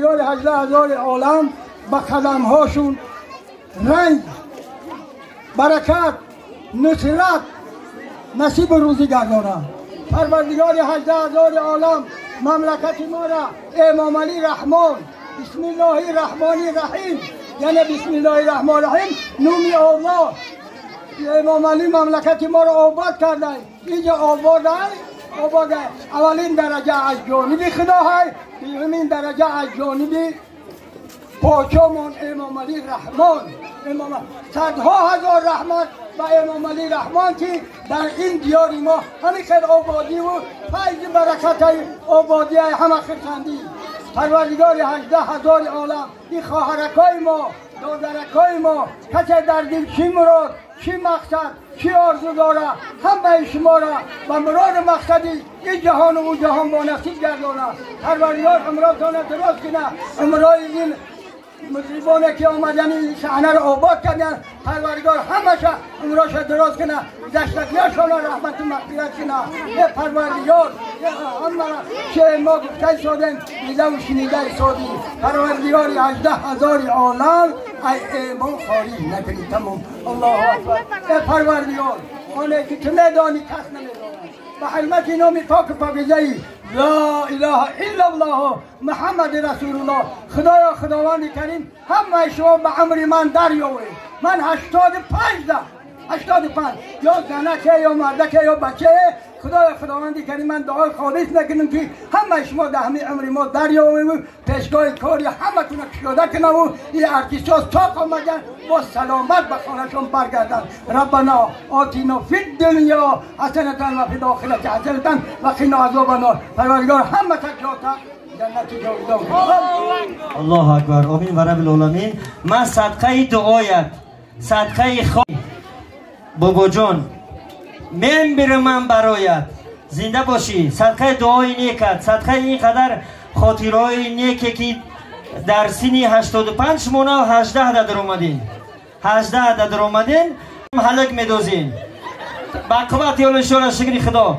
18,000 عالم با قدم هاشون رنگ برکت نصرت نصیب روزی گردانند. پروردگار 18,000 عالم مملکت ما را امام علی رحمان بسم الله الرحمن الرحیم یعنی بسم الله الرحمن الرحیم نومی الله امام علی مملکت ما را آباد کرده. اینجا آباد اولین درجه از جانب خدا های دومین درجه از جانب پاچمون امام علی رحمان. صدها هزار رحمت و امام علی رحمان که در این دیار ما همین خیر آبادی و فیض برکت آبادی همه خرسندی. پروردگار 18,000 عالم این خواهرکای ما دادرکای ما کسی در دل چی مراد چی مقصد چی آرزو داره همه شما را و مراد مقصدی این جهان و اون جهان با نصیب گردانه. پروردگار عمراتان دراز کنه. عمرای این مصیبانه که آمدن این صحنه را آباد کردن پروردگار همشه عمراش دراز کنه. زشتکیاشان را رحمت و مغفرت کنه. یه پروردگار همه که ما گفته شدیم دیده و شنیده سادی. پروردگار 18,000 عالم ای ایمان خاری نکنی تمام. الله اکبر. ای پروردگار آنه که تو ندانی کس نمیدانی به حرمت نام پاک پاکیزه‌ای لا اله الا الله محمد رسول الله. خدایا خداوند کریم همه شما به امر من دریاوید. من 85 یا زنکه یا مردکه یا بچه خدایا خداوند کریم من دعای خالص نکنم که همه شما در همه امر ما دریاوید و پیشگاه کاری همه تونه کشاده کنه و این ارتیساز تاق آمدن با سلامت به خانهشون برگردن. ربنا آتینا فی الدنیا حسنة و فی الاخرة حسنة و قنا عذاب النار. پروردگار همه تکراتا الله اکبر. آمین و رب العالمین. من صدقه دعایت صدقه بابا جان من برم برایت زنده باشی. صدقه دعای نیکت صدقه اینقدر خاطرهای نیکی که در سنی 85 مونه و 18 در اومدین 18 در اومدین حلق میدوزین باقوت یال شورا شکر خدا.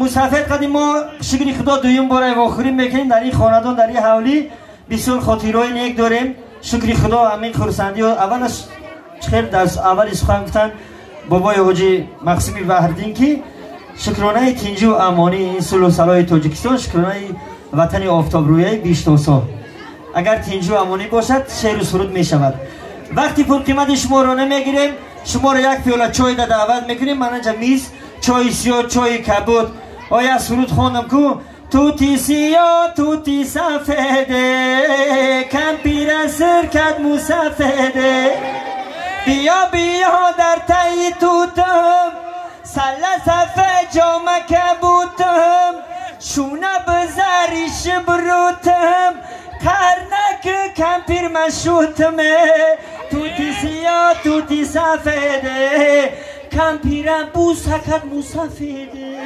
مسافر قدیم ما شکر خدا دویم باره و آخرین میکنیم در این خاندان در این حولی بسیار خاطرهای نیک داریم. شکر خدا همین خرسندی و اولش خیر در اول سخن گفتن بابای حاجی مقسمی بحردین که شکرانه تینجی و امانی این سلو سلای تاجیکستان شکرانه وطن آفتاب رویه بیشتاسا اگر تینجی و امانی باشد شعر و سرود می شود. وقتی پول قیمت شما رو نمیگیریم شما رو یک پیاله چای در دعوت میکنیم. من اینجا میز چای سیاه چای کبود آیا سرود خواندم کو توتی سیاه توتی سفیده کم پیر سرکت مسفیده بیا بیا در تایی توتم سله صفه جامه کبوتم شونه بزریش بروتم کرنک کمپیر مشوتمه توتی سیاه توتی سفیده کمپیرم بو سکت مسفیده